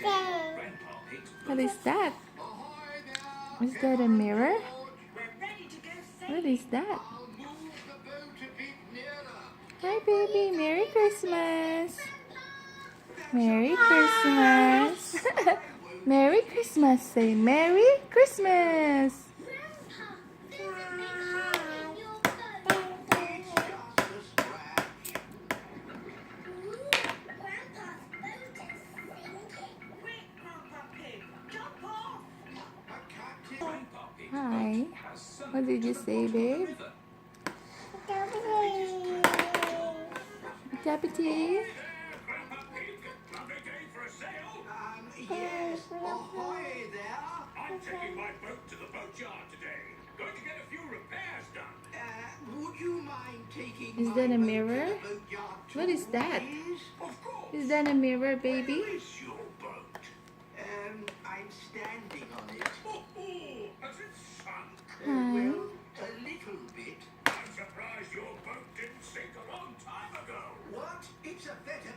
What is that? Is that a mirror? What is that? Hi baby, Merry Christmas! Merry Christmas! Merry Christmas! Say Merry Christmas! Hi. What did you say, babe? Deputy. Yes. Ahoy there. I'm taking my boat to the boatyard today. Going to get a few repairs done. Would you mind taking Is that a mirror? What is that? Of course. Is that a mirror, baby? Where is your boat? I'm standing on it. Oh, has it sunk? Hi. Well, a little bit. I'm surprised your boat didn't sink a long time ago. What? It's a better